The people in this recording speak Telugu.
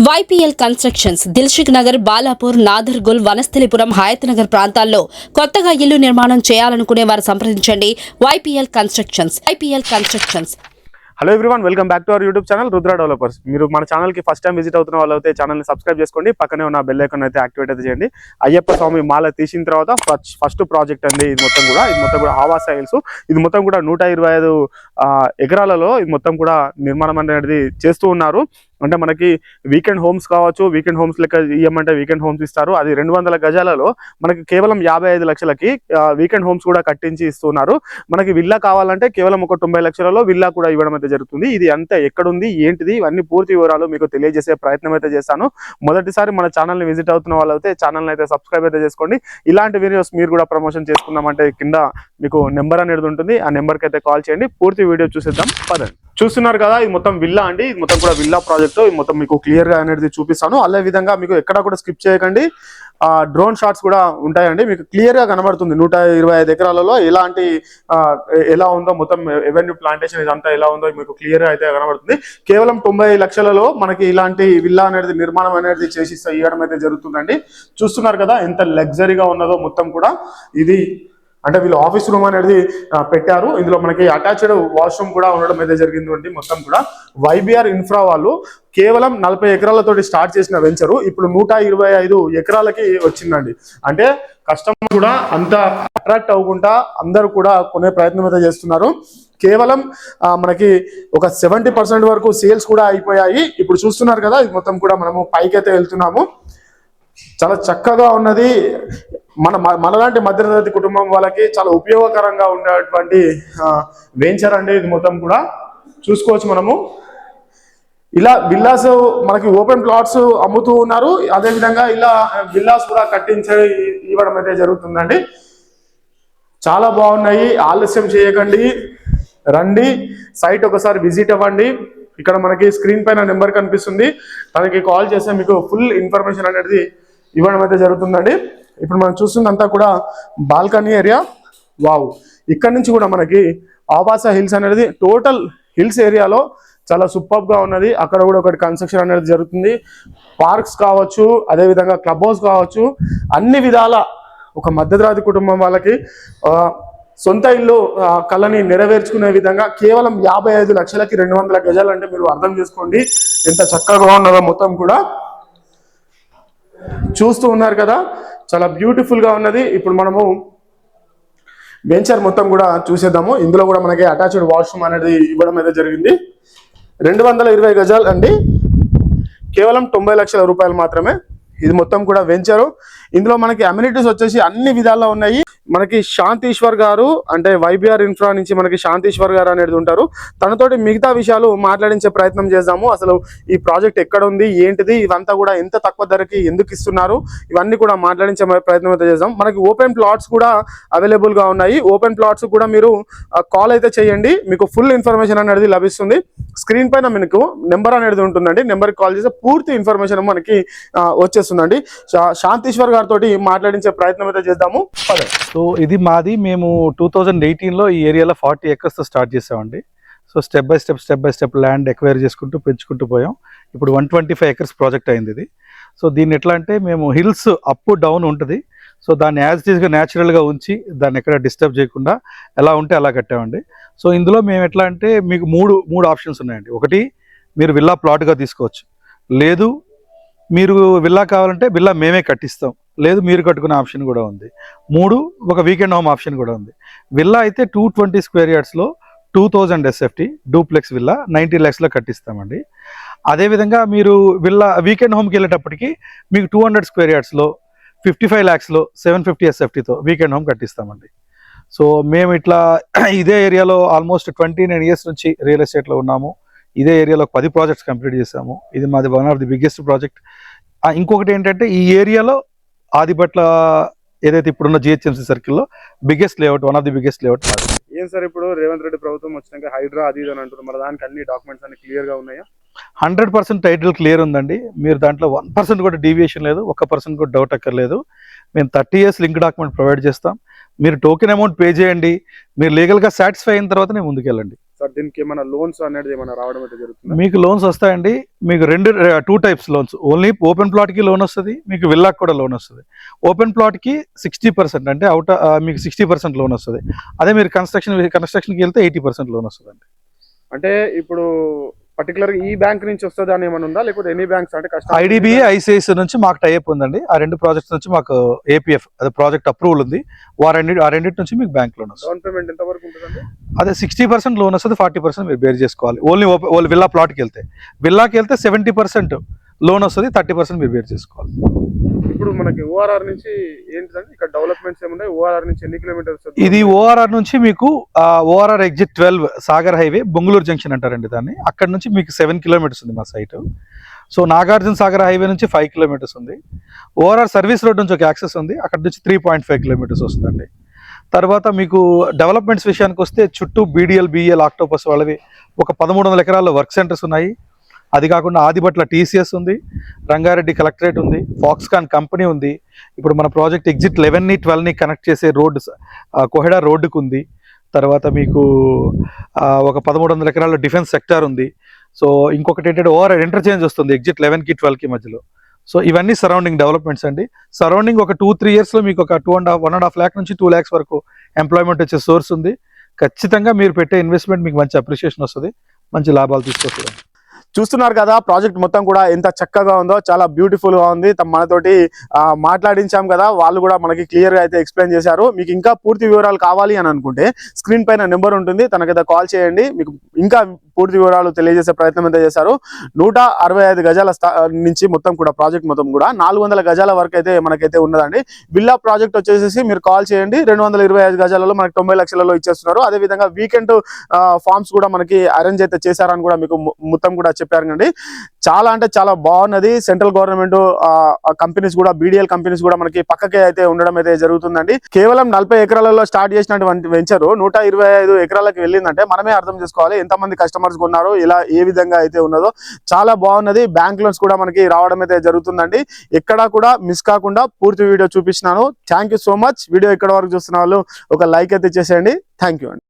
వైపీఎల్ కన్స్ట్రక్షన్స్ దిల్సుఖ్ నగర్, బాలాపూర్, నాదర్గుల్, వనస్థలిపురం, హయత్ నగర్ ప్రాంతాల్లో కొత్తగా ఇల్లు నిర్మాణం చేయాలనుకునే వారు సంప్రదించండి. YPL constructions. Hello everyone, welcome back to our YouTube channel Rudra developers. మీరు మన ఛానల్కి ఫస్ట్ టైం విజిట్ అవుతున్న వాళ్ళు అయితే ఛానల్ని సబ్స్క్రైబ్ చేసుకోండి. పక్కనే ఉన్న బెల్ ఐకాన్ అయితే యాక్టివేట్ అయితే చేయండి. అయ్యప్ప స్వామి మాల తీసిన తర్వాత ఫస్ట్ ప్రాజెక్ట్ అండి ఇది మొత్తం కూడా ఆవాస హిల్స్. ఇది మొత్తం కూడా 125 ఎకరాలలో ఇది మొత్తం కూడా నిర్మాణం అనేది చేస్తూ ఉన్నారు. అంటే మనకి వీకెండ్ హోమ్స్ కావచ్చు, వీకెండ్ హోమ్స్ లెక్క ఇవ్వమంటే వీకెండ్ హోమ్స్ ఇస్తారు. అది 200 గజాలలో మనకి కేవలం 55 లక్షలకి వీకెండ్ హోమ్స్ కూడా కట్టించి ఇస్తున్నారు. మనకి విల్లా కావాలంటే కేవలం ఒక 90 లక్షలలో విల్లా కూడా ఇవ్వడం అయితే జరుగుతుంది. ఇది అంతా ఎక్కడుంది, ఏంటిది, ఇవన్నీ పూర్తి వివరాలు మీకు తెలియజేసే ప్రయత్నం అయితే చేస్తాను. మొదటిసారి మన ఛానల్ని విజిట్ అవుతున్న వాళ్ళు అయితే ఛానల్ని అయితే సబ్స్క్రైబ్ అయితే చేసుకోండి. ఇలాంటి వీడియోస్ మీరు కూడా ప్రమోషన్ చేసుకుందామంటే కింద మీకు నెంబర్ అనేది ఉంటుంది. ఆ నెంబర్కి అయితే కాల్ చేయండి. పూర్తి వీడియో చూసేద్దాం పదండి. చూస్తున్నారు కదా, ఇది మొత్తం విల్లా అండి. ఇది మొత్తం కూడా విల్లా ప్రాజెక్ట్. ఇది మొత్తం మీకు క్లియర్ గా అనేది చూపిస్తాను. అదే విధంగా మీకు ఎక్కడ కూడా స్కిప్ చేయకండి. డ్రోన్ షాట్స్ కూడా ఉంటాయండి. మీకు క్లియర్ గా కనబడుతుంది 125 ఎకరాలలో ఎలా ఉందో మొత్తం ఎవెన్యూ ప్లాంటేషన్ ఇదంతా ఎలా ఉందో మీకు క్లియర్ గా అయితే కనబడుతుంది. కేవలం 90 లక్షలలో మనకి ఇలాంటి విల్లా అనేది నిర్మాణం అనేది చేసి ఇవ్వడం అయితే జరుగుతుందండి. చూస్తున్నారు కదా ఎంత లగ్జరీగా ఉన్నదో మొత్తం కూడా. ఇది అంటే వీళ్ళు ఆఫీస్ రూమ్ అనేది పెట్టారు. ఇందులో మనకి అటాచ్డ్ వాష్రూమ్ కూడా ఉండడం అయితే జరిగింది. మొత్తం కూడా వైబీఆర్ ఇన్ఫ్రా వాళ్ళు కేవలం 40 ఎకరాలతోటి స్టార్ట్ చేసిన వెంచరు ఇప్పుడు 125 ఎకరాలకి వచ్చిందండి. అంటే కస్టమర్ కూడా అంత అట్రాక్ట్ అవ్వకుండా అందరూ కూడా కొనే ప్రయత్నం అయితే చేస్తున్నారు. కేవలం మనకి ఒక 70% వరకు సేల్స్ కూడా అయిపోయాయి. ఇప్పుడు చూస్తున్నారు కదా, ఇది మొత్తం కూడా మనము పైకి అయితే వెళ్తున్నాము. చాలా చక్కగా ఉన్నది. మనలాంటి మధ్యతరగతి కుటుంబం వాళ్ళకి చాలా ఉపయోగకరంగా ఉండేటువంటి వెంచర్ అండి. ఇది మొత్తం కూడా చూసుకోవచ్చు మనము. ఇలా విల్లాస్ మనకి ఓపెన్ ప్లాట్స్ అమ్ముతూ ఉన్నారు. అదేవిధంగా ఇలా విల్లాస్ కూడా కట్టించి ఇవ్వడం అయితే జరుగుతుందండి. చాలా బాగున్నాయి. ఆలస్యం చేయకండి, రండి, సైట్ ఒకసారి విజిట్ అవ్వండి. ఇక్కడ మనకి స్క్రీన్ పైన నెంబర్ కనిపిస్తుంది. తనకి కాల్ చేస్తే మీకు ఫుల్ ఇన్ఫర్మేషన్ అనేది ఇవ్వడం అయితే జరుగుతుందండి. ఇప్పుడు మనం చూస్తుందంతా కూడా బాల్కనీ ఏరియా. వావ్, ఇక్కడ నుంచి కూడా మనకి ఆవాస హిల్స్ అనేది టోటల్ హిల్స్ ఏరియాలో చాలా సూపర్ గా ఉన్నది. అక్కడ కూడా ఒకటి కన్స్ట్రక్షన్ అనేది జరుగుతుంది. పార్క్స్ కావచ్చు, అదేవిధంగా క్లబ్ హౌస్ కావచ్చు, అన్ని విధాల ఒక మధ్యతరగతి కుటుంబం వాళ్ళకి సొంత ఇల్లు కళని నెరవేర్చుకునే విధంగా కేవలం 55 లక్షలకి 200 గజాలు అంటే మీరు అర్థం చేసుకోండి ఎంత చక్కగా ఉన్నదో. మొత్తం కూడా చూస్తూ ఉన్నారు కదా, చాలా బ్యూటిఫుల్ గా ఉన్నది. ఇప్పుడు మనము వెంచర్ మొత్తం కూడా చూసేద్దాము. ఇందులో కూడా మనకి అటాచ్డ్ వాష్రూమ్ అనేది ఇవ్వడం అయితే జరిగింది. 220 గజాలు అండి, కేవలం 90 లక్షల రూపాయలు మాత్రమే. ఇది మొత్తం కూడా వెంచరు. ఇందులో మనకి అమ్యూనిటీస్ వచ్చేసి అన్ని విధాల్లో ఉన్నాయి. మనకి శాంతీశ్వర్ గారు అంటే వైబీఆర్ ఇన్ఫ్రా నుంచి మనకి శాంతీశ్వర్ గారు అనేది ఉంటారు. తనతోటి మిగతా విషయాలు మాట్లాడించే ప్రయత్నం చేద్దాము. అసలు ఈ ప్రాజెక్ట్ ఎక్కడ ఉంది, ఏంటిది, ఇవంతా కూడా ఎంత తక్కువ ధరకి ఎందుకు ఇస్తున్నారు, ఇవన్నీ కూడా మాట్లాడించే ప్రయత్నం అయితే చేద్దాం. మనకి ఓపెన్ ప్లాట్స్ కూడా అవైలబుల్ గా ఉన్నాయి. ఓపెన్ ప్లాట్స్ కూడా మీరు కాల్ అయితే చేయండి, మీకు ఫుల్ ఇన్ఫర్మేషన్ అనేది లభిస్తుంది. స్క్రీన్ పైన మీకు నెంబర్ అనేది ఉంటుందండి. నెంబర్కి కాల్ చేస్తే పూర్తి ఇన్ఫర్మేషన్ మనకి వచ్చేస్తుందండి. శాంతీశ్వర్ గారితో మాట్లాడించే ప్రయత్నం అయితే చేద్దాము. సో ఇది మాది, మేము 2018లో ఈ ఏరియాలో 40 acres తో స్టార్ట్ చేసామండి. So step by step land acquire చేసుకుంటూ పెంచుకుంటూ పోయాం. ఇప్పుడు 125 acres ప్రాజెక్ట్ అయింది ఇది. సో దీన్ని ఎట్లా అంటే మేము హిల్స్ అప్ డౌన్ ఉంటుంది. సో దాన్ని యాజ్ ఇట్ ఈస్గా న్యాచురల్గా ఉంచి దాన్ని ఎక్కడ డిస్టర్బ్ చేయకుండా ఎలా ఉంటే అలా కట్టామండి. సో ఇందులో మేము ఎట్లా అంటే మీకు మూడు ఆప్షన్స్ ఉన్నాయండి. ఒకటి, మీరు విల్లా ప్లాట్గా తీసుకోవచ్చు. లేదు మీరు విల్లా కావాలంటే విల్లా మేమే కట్టిస్తాం. లేదు మీరు కట్టుకునే ఆప్షన్ కూడా ఉంది. 3, ఒక వీకెండ్ హోమ్ ఆప్షన్ కూడా ఉంది. విల్లా అయితే 220 square yardsలో 2000 SFT డూప్లెక్స్ విల్లా 90 lakhsలో కట్టిస్తామండి. అదేవిధంగా మీరు విల్లా వీకెండ్ హోమ్కి వెళ్ళేటప్పటికి మీకు 200 square yardsలో 55 lakhsలో 750 SFTతో వీకెండ్ హోమ్ కట్టిస్తామండి. సో మేము ఇట్లా ఇదే ఏరియాలో ఆల్మోస్ట్ 29 years నుంచి రియల్ ఎస్టేట్లో ఉన్నాము. ఇదే ఏరియాలో 10 ప్రాజెక్ట్స్ కంప్లీట్ చేసాము. ఇది మాది one of the biggest project. ఇంకొకటి ఏంటంటే ఈ ఏరియాలో ఆదిపట్ల ఏదైతే ఇప్పుడున్న జిహెచ్ఎంసీ సర్కిల్లో biggest layout, one of the biggest layout. ఏం సార్, ఇప్పుడు రేవంత్ రెడ్డి ప్రభుత్వం వచ్చినాక హైడ్రా అది అని అంటారు, మరి దానికి అన్ని డాక్యుమెంట్స్ అన్ని క్లియర్ గా ఉన్నాయా? 100% టైటిల్ క్లియర్ ఉందండి. మీరు దాంట్లో 1% కూడా డీవియేషన్ లేదు, 1% కూడా డౌట్ అక్కర్లేదు. మేము 30 years లింక్ డాక్యుమెంట్ ప్రొవైడ్ చేస్తాం. మీరు టోకెన్ అమౌంట్ పే చేయండి. మీరు లీగల్గా సాటిస్ఫై అయిన తర్వాతనే ముందుకెళ్ళండి. సార్ దీనికి ఏమైనా లోన్స్ అనేది ఏమైనా రావడం అయితే జరుగుతుంది? మీకు లోన్స్ వస్తాయండి. మీకు two types loans. Only open ప్లాట్కి లోన్ వస్తుంది, మీకు విల్లాకి కూడా లోన్ వస్తుంది. ఓపెన్ ప్లాట్కి 60% అంటే మీకు 60% లోన్ వస్తుంది. అదే మీరు కన్స్ట్రక్షన్కి వెళ్తే 80% లోన్ వస్తుంది. అంటే ఇప్పుడు పర్టికులర్ ఈ బ్యాంక్ నుంచి వస్తుంది అని ఏమైనా ఉందా, లేకపోతే ఎనీ బ్యాంక్స్ అంటే ఐడిబిఐ, ఐసిఐసిఐ నుంచి మాకు టైఅప్ ఉందండి. ఆ 2 ప్రాజెక్ట్స్ నుంచి మాకు ఏపీఎఫ్ అదే ప్రాజెక్ట్ అప్రూవల్ ఉంది. ఆ రెండింటి నుంచి మీకు బ్యాంక్ లోన్ వస్తుంది. డౌన్ పేమెంట్ ఎంత వరకు ఉంటుందండి? అదే 60% లోన్ వస్తుంది, 40% మీరు బేర్ చేసుకోవాలి. ఓన్లీ విల్లా ప్లాట్కి వెళ్తే 70% లోన్ వస్తుంది, 30% మీరు బేర్ చేసుకోవాలి. ఇప్పుడు మనకి ఓఆర్ఆర్ నుంచి ఏంటిదండి ఇక్కడ డెవలప్మెంట్స్ ఏమున్నాయి? ఓఆర్ఆర్ నుంచి ఎన్ని కిలోమీటర్స్? ఇది ఓఆర్ఆర్ నుంచి మీకు ORR exit 12 Sagar highway Bongulur junction అంటారండి దాన్ని. అక్కడ నుంచి మీకు 7 కిలోమీటర్స్ ఉంది మా site. So Nagarjuna Sagar highway నుంచి 5 కిలోమీటర్స్ ఉంది. ఓఆర్ఆర్ సర్వీస్ రోడ్ నుంచి ఒక యాక్సెస్ ఉంది, అక్కడ నుంచి 3.5 కిలోమీటర్స్ వస్తుందండి. తర్వాత మీకు డెవలప్మెంట్స్ విషయానికి వస్తే చుట్టూ బీడీఎల్ ఆక్టోపస్ వాళ్ళవి ఒక 1300 ఎకరాల్లో వర్క్ సెంటర్స్ ఉన్నాయి. అది కాకుండా ఆదిబట్ల టీసీఎస్ ఉంది, రంగారెడ్డి కలెక్టరేట్ ఉంది, ఫాక్స్కాన్ కంపెనీ ఉంది. ఇప్పుడు మన ప్రాజెక్ట్ ఎగ్జిట్ 11ని 12ని కనెక్ట్ చేసే రోడ్డు కోహెడా రోడ్డుకు ఉంది. తర్వాత మీకు ఒక 1300 ఎకరాల్లో డిఫెన్స్ సెక్టార్ ఉంది. సో ఇంకొకటి ఏంటంటే ఓఆర్ఆర్ ఇంటర్చేంజ్ వస్తుంది ఎగ్జిట్ 11కి 12కి మధ్యలో. సో ఇవన్నీ సరౌండింగ్ డెవలప్మెంట్స్ అండి. సరౌండింగ్ ఒక 2-3 ఇయర్స్లో మీకు ఒక 1.5 lakh నుంచి 2 lakhs వరకు ఎంప్లాయ్మెంట్ వచ్చే సోర్స్ ఉంది. ఖచ్చితంగా మీరు పెట్టే ఇన్వెస్ట్మెంట్ మీకు మంచి అప్రిషియేషన్ వస్తుంది, మంచి లాభాలు తీసుకొస్తుంది. చూస్తున్నారు కదా ప్రాజెక్ట్ మొత్తం కూడా ఎంత చక్కగా ఉందో, చాలా బ్యూటిఫుల్ గా ఉంది. మనతోటి మాట్లాడించాం కదా, వాళ్ళు కూడా మనకి క్లియర్ గా అయితే ఎక్స్ప్లెయిన్ చేశారు. మీకు ఇంకా పూర్తి వివరాలు కావాలి అని అనుకుంటే స్క్రీన్ పైన నెంబర్ ఉంటుంది, తనకైతే కాల్ చేయండి. మీకు ఇంకా పూర్తి వివరాలు తెలియజేసే ప్రయత్నం అయితే చేశారు. 165 గజాల నుంచి మొత్తం కూడా ప్రాజెక్ట్ మొత్తం కూడా 400 గజాల వరకు అయితే మనకైతే ఉన్నదండి. విల్లా ప్రాజెక్ట్ వచ్చేసి మీరు కాల్ చేయండి, 225 గజాలలో మనకి 90 లక్షలలో ఇచ్చేస్తున్నారు. అదేవిధంగా వీకెండ్ ఫార్మ్స్ కూడా మనకి అరేంజ్ అయితే చేశారని కూడా మీకు మొత్తం కూడా చెప్పారు కండి. చాలా అంటే చాలా బాగున్నది. సెంట్రల్ గవర్నమెంట్ కంపెనీస్ కూడా, బీడీఎల్ కంపెనీస్ కూడా మనకి పక్కకే అయితే ఉండడం అయితే జరుగుతుందండి. కేవలం 40 ఎకరాలలో స్టార్ట్ చేసినటువంటి వెంచర్ 125 ఎకరాలకు వెళ్ళిందంటే మనమే అర్థం చేసుకోవాలి ఎంతమంది కస్టమర్స్ కొన్నారు, ఇలా ఏ విధంగా అయితే ఉన్నదో. చాలా బాగున్నది. బ్యాంక్ లోన్స్ కూడా మనకి రావడం అయితే జరుగుతుందండి. ఎక్కడా కూడా మిస్ కాకుండా పూర్తి వీడియో చూపిస్తున్నాను. Thank you so much. Video ఇక్కడ వరకు చూస్తున్న వాళ్ళు ఒక లైక్ అయితే చేసేయండి. థ్యాంక్ యూ అండి.